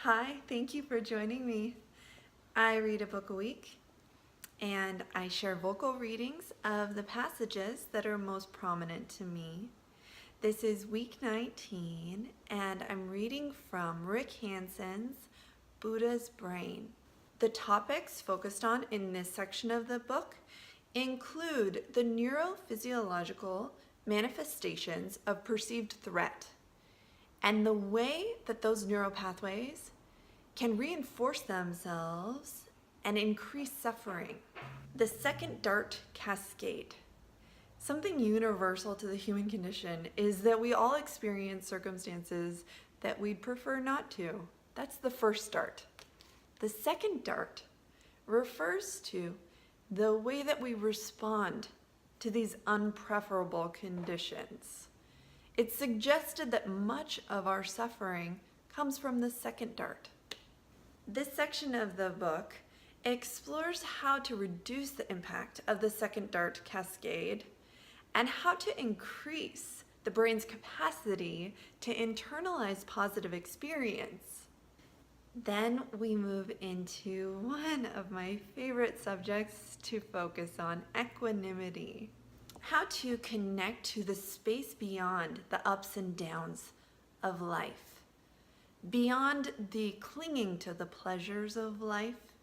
Hi, thank you for joining me. I read a book a week and I share vocal readings of the passages that are most prominent to me. This is week 19 and I'm reading from Rick Hanson's Buddha's Brain. The topics focused on in this section of the book include the neurophysiological manifestations of perceived threat and the way that those neural pathways can reinforce themselves and increase suffering. The second dart cascade. Something universal to the human condition is that we all experience circumstances that we'd prefer not to. That's the first dart. The second dart refers to the way that we respond to these unpreferable conditions. It's suggested that much of our suffering comes from the second dart. This section of the book explores how to reduce the impact of the second dart cascade and how to increase the brain's capacity to internalize positive experience. Then we move into one of my favorite subjects to focus on, equanimity. How to connect to the space beyond the ups and downs of life, beyond the clinging to the pleasures of life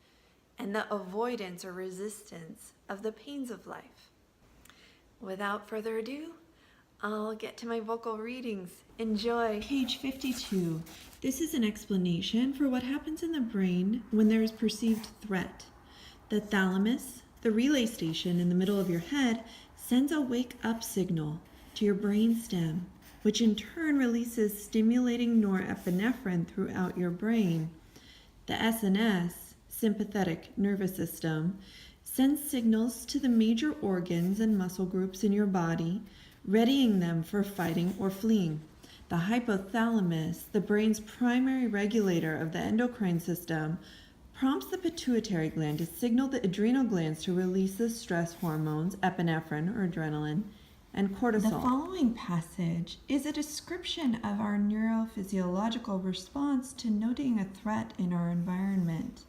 and the avoidance or resistance of the pains of life. Without further ado, I'll get to my vocal readings. Enjoy. Page 52. This is an explanation for what happens in the brain when there is perceived threat. The thalamus, the relay station in the middle of your head, sends a wake-up signal to your brain stem, which in turn releases stimulating norepinephrine throughout your brain. The SNS, sympathetic nervous system, sends signals to the major organs and muscle groups in your body, readying them for fighting or fleeing. The hypothalamus, the brain's primary regulator of the endocrine system, prompts the pituitary gland to signal the adrenal glands to release the stress hormones, epinephrine or adrenaline, and cortisol. The following passage is a description of our neurophysiological response to noting a threat in our environment.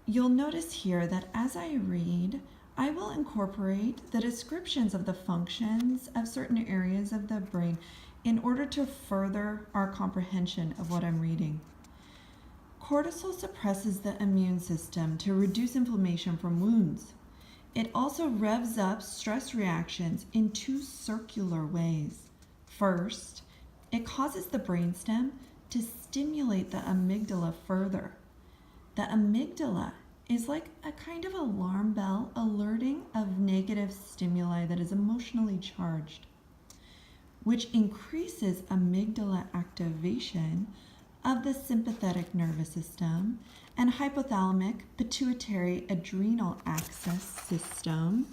You'll notice here that as I read, I will incorporate the descriptions of the functions of certain areas of the brain in order to further our comprehension of what I'm reading. Cortisol suppresses the immune system to reduce inflammation from wounds. It also revs up stress reactions in two circular ways. First, it causes the brainstem to stimulate the amygdala further. The amygdala is like a kind of alarm bell alerting of negative stimuli that is emotionally charged, which increases amygdala activation of the sympathetic nervous system and hypothalamic pituitary adrenal axis system,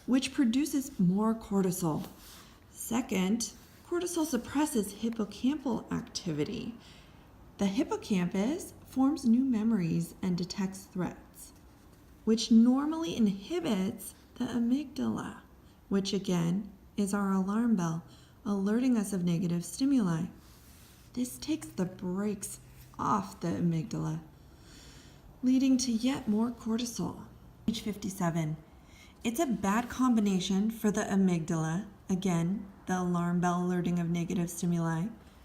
which produces more cortisol. Second, cortisol suppresses hippocampal activity. The hippocampus forms new memories and detects threats, which normally inhibits the amygdala, which again is our alarm bell, alerting us of negative stimuli. This takes the brakes off the amygdala, leading to yet more cortisol. Page 57. It's a bad combination for the amygdala, again, the alarm bell alerting of negative stimuli,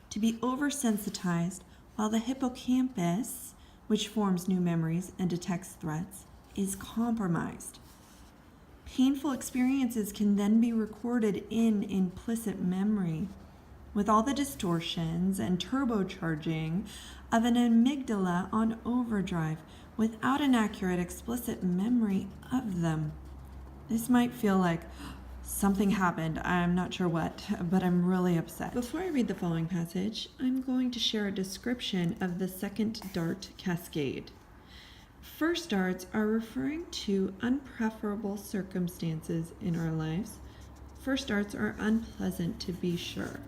to be oversensitized while the hippocampus, which forms new memories and detects threats, is compromised. Painful experiences can then be recorded in implicit memory, with all the distortions and turbocharging of an amygdala on overdrive without an accurate explicit memory of them. This might feel like something happened, I'm not sure what, but I'm really upset. Before I read the following passage, I'm going to share a description of the second dart cascade. First darts are referring to unpreferable circumstances in our lives. First darts are unpleasant to be sure.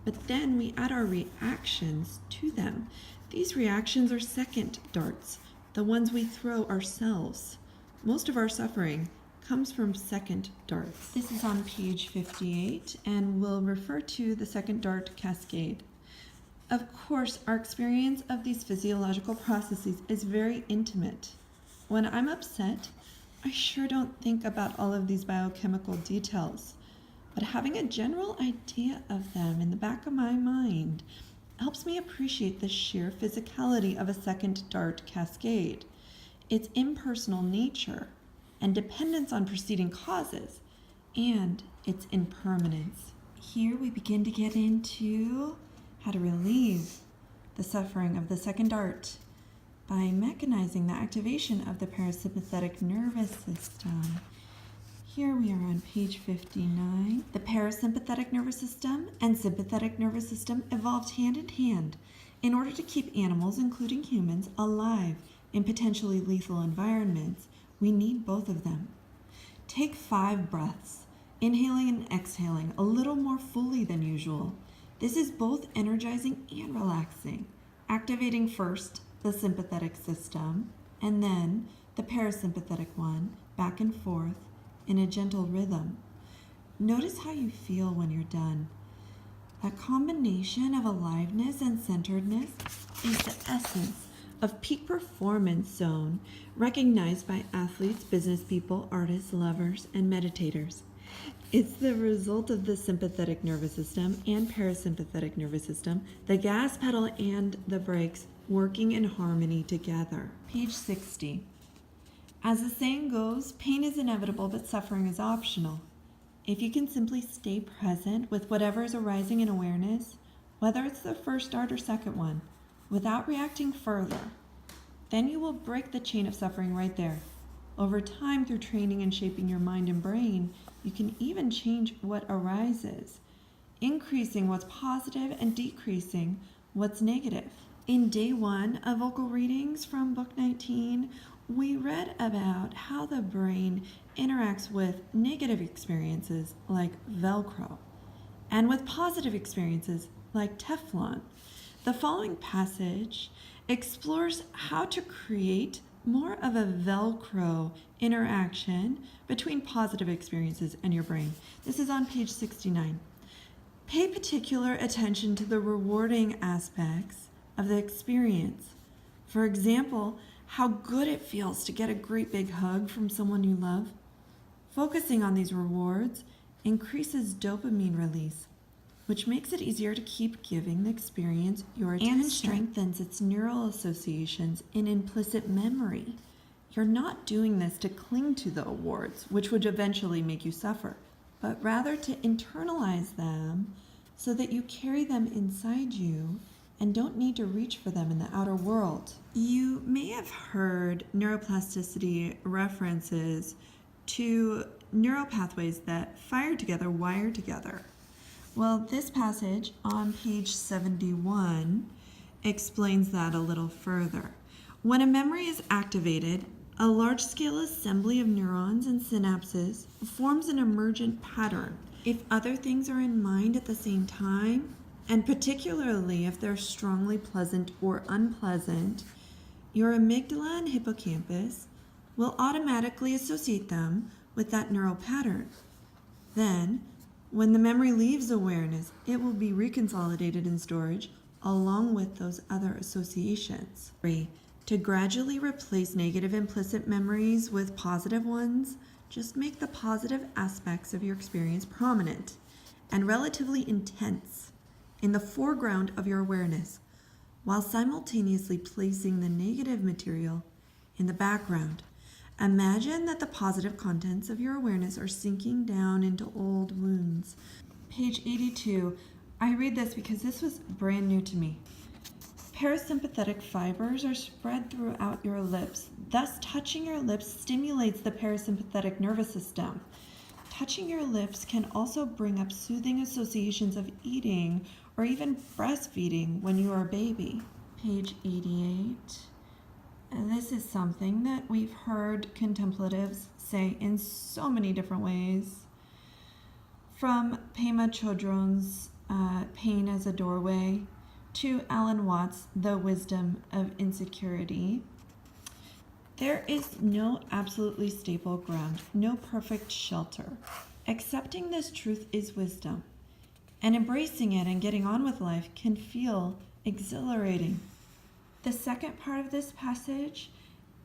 But then we add our reactions to them. These reactions are second darts, the ones we throw ourselves. Most of our suffering comes from second darts. This is on page 58 and we'll refer to the second dart cascade. Of course, our experience of these physiological processes is very intimate. When I'm upset, I sure don't think about all of these biochemical details, but having a general idea of them in the back of my mind helps me appreciate the sheer physicality of a second dart cascade, its impersonal nature and dependence on preceding causes, and its impermanence. Here we begin to get into how to relieve the suffering of the second dart by mechanizing the activation of the parasympathetic nervous system. Here we are on page 59. The parasympathetic nervous system and sympathetic nervous system evolved hand in hand in order to keep animals, including humans, alive in potentially lethal environments. We need both of them. Take 5 breaths, inhaling and exhaling a little more fully than usual. This is both energizing and relaxing, activating first the sympathetic system and then the parasympathetic one, back and forth in a gentle rhythm. Notice how you feel when you're done. That combination of aliveness and centeredness is the essence of peak performance zone recognized by athletes, business people, artists, lovers, and meditators. It's the result of the sympathetic nervous system and parasympathetic nervous system, the gas pedal and the brakes working in harmony together. Page 60. As the saying goes, pain is inevitable, but suffering is optional. If you can simply stay present with whatever is arising in awareness, whether it's the first dart or second one, without reacting further, then you will break the chain of suffering right there. Over time, through training and shaping your mind and brain, you can even change what arises, increasing what's positive and decreasing what's negative. In day 1 of vocal readings from book 19, we read about how the brain interacts with negative experiences like Velcro and with positive experiences like Teflon. The following passage explores how to create more of a Velcro interaction between positive experiences and your brain. This is on page 69. Pay particular attention to the rewarding aspects of the experience. For example, how good it feels to get a great big hug from someone you love. Focusing on these rewards increases dopamine release, which makes it easier to keep giving the experience your attention and strengthens its neural associations in implicit memory. You're not doing this to cling to the awards, which would eventually make you suffer, but rather to internalize them so that you carry them inside you and don't need to reach for them in the outer world. You may have heard neuroplasticity references to neural pathways that fire together, wire together. Well, this passage on page 71 explains that a little further. When a memory is activated, a large-scale assembly of neurons and synapses forms an emergent pattern. If other things are in mind at the same time, and particularly if they're strongly pleasant or unpleasant, your amygdala and hippocampus will automatically associate them with that neural pattern. Then, when the memory leaves awareness, it will be reconsolidated in storage along with those other associations. 3. To gradually replace negative implicit memories with positive ones, just make the positive aspects of your experience prominent and relatively intense in the foreground of your awareness, while simultaneously placing the negative material in the background. Imagine that the positive contents of your awareness are sinking down into old wounds. Page 82. I read this because this was brand new to me. Parasympathetic fibers are spread throughout your lips. Thus, touching your lips stimulates the parasympathetic nervous system. Touching your lips can also bring up soothing associations of eating or even breastfeeding when you are a baby. Page 88. And this is something that we've heard contemplatives say in so many different ways. From Pema Chodron's Pain as a Doorway to Alan Watts' The Wisdom of Insecurity. There is no absolutely stable ground, no perfect shelter. Accepting this truth is wisdom, and embracing it and getting on with life can feel exhilarating. The second part of this passage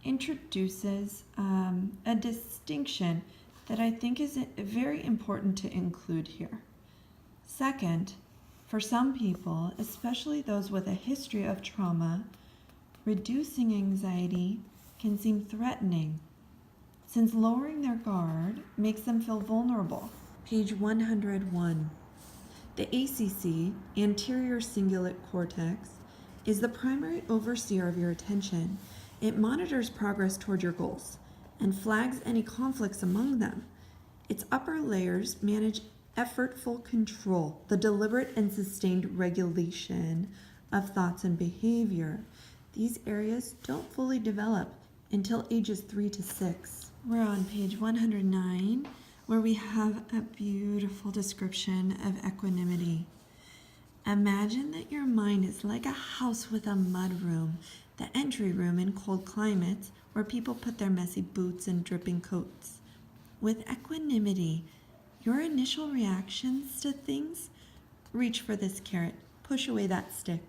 introduces a distinction that I think is very important to include here. Second, for some people, especially those with a history of trauma, reducing anxiety can seem threatening, since lowering their guard makes them feel vulnerable. Page 101. The ACC, anterior cingulate cortex, is the primary overseer of your attention. It monitors progress toward your goals and flags any conflicts among them. Its upper layers manage effortful control, the deliberate and sustained regulation of thoughts and behavior. These areas don't fully develop until ages 3 to 6. We're on page 109, where we have a beautiful description of equanimity. Imagine that your mind is like a house with a mudroom, the entry room in cold climates where people put their messy boots and dripping coats. With equanimity, your initial reactions to things, reach for this carrot, push away that stick,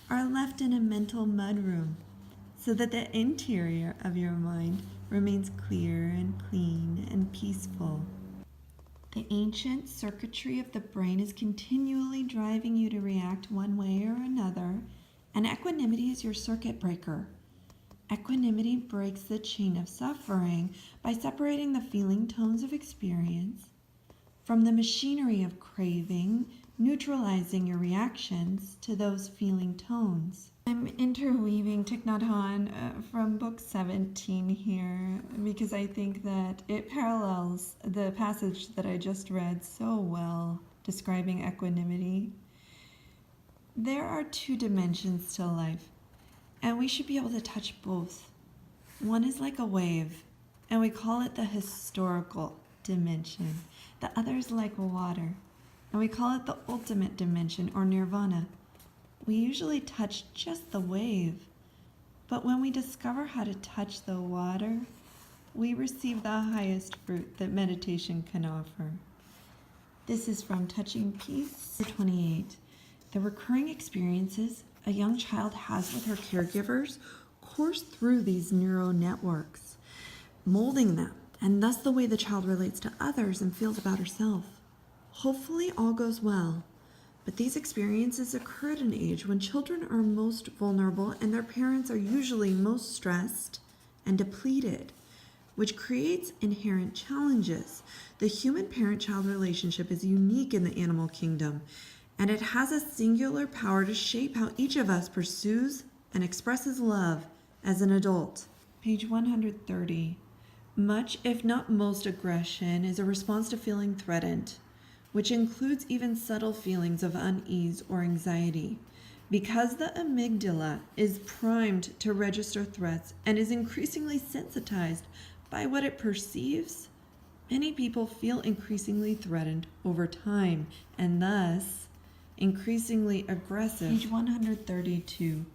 are left in a mental mudroom so that the interior of your mind remains clear and clean and peaceful. The ancient circuitry of the brain is continually driving you to react one way or another, and equanimity is your circuit breaker. Equanimity breaks the chain of suffering by separating the feeling tones of experience from the machinery of craving, neutralizing your reactions to those feeling tones. I'm interweaving Thich Nhat Hanh from book 17 here because I think that it parallels the passage that I just read so well, describing equanimity. There are 2 dimensions to life, and we should be able to touch both. One is like a wave, and we call it the historical dimension. The other is like water, and we call it the ultimate dimension, or nirvana. We usually touch just the wave, but when we discover how to touch the water, we receive the highest fruit that meditation can offer. This is from Touching Peace 28. The recurring experiences a young child has with her caregivers course through these neural networks, molding them, and thus the way the child relates to others and feels about herself. Hopefully all goes well, but these experiences occur at an age when children are most vulnerable and their parents are usually most stressed and depleted, which creates inherent challenges. The human parent-child relationship is unique in the animal kingdom, and it has a singular power to shape how each of us pursues and expresses love as an adult. Page 130. Much, if not most, aggression is a response to feeling threatened, which includes even subtle feelings of unease or anxiety. Because the amygdala is primed to register threats and is increasingly sensitized by what it perceives, many people feel increasingly threatened over time and thus increasingly aggressive. Page 132.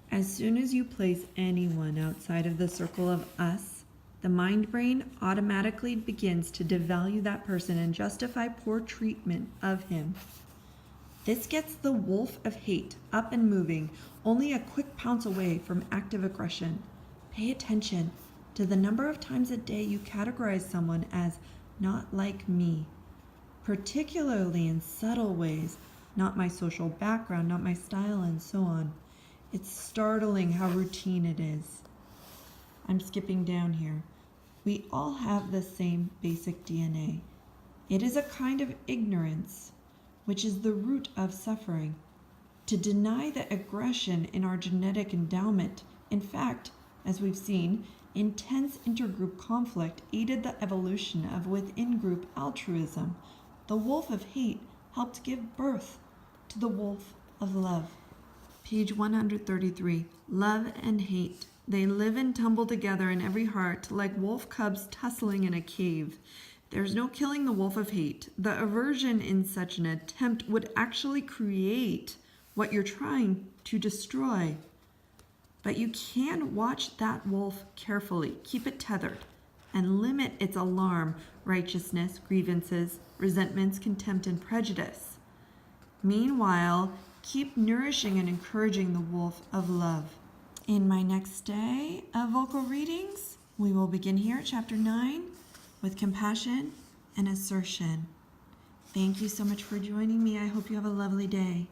As soon as you place anyone outside of the circle of us, the mind brain automatically begins to devalue that person and justify poor treatment of him. This gets the wolf of hate up and moving, only a quick pounce away from active aggression. Pay attention to the number of times a day you categorize someone as not like me, particularly in subtle ways, not my social background, not my style, and so on. It's startling how routine it is. I'm skipping down here. We all have the same basic DNA. It is a kind of ignorance, which is the root of suffering. To deny the aggression in our genetic endowment, in fact, as we've seen, intense intergroup conflict aided the evolution of within-group altruism. The wolf of hate helped give birth to the wolf of love. Page 133. Love and hate. They live and tumble together in every heart, like wolf cubs tussling in a cave. There's no killing the wolf of hate. The aversion in such an attempt would actually create what you're trying to destroy. But you can watch that wolf carefully, keep it tethered, and limit its alarm, righteousness, grievances, resentments, contempt, and prejudice. Meanwhile, keep nourishing and encouraging the wolf of love. In my next day of vocal readings, we will begin here at chapter 9 with compassion and assertion. Thank you so much for joining me. I hope you have a lovely day.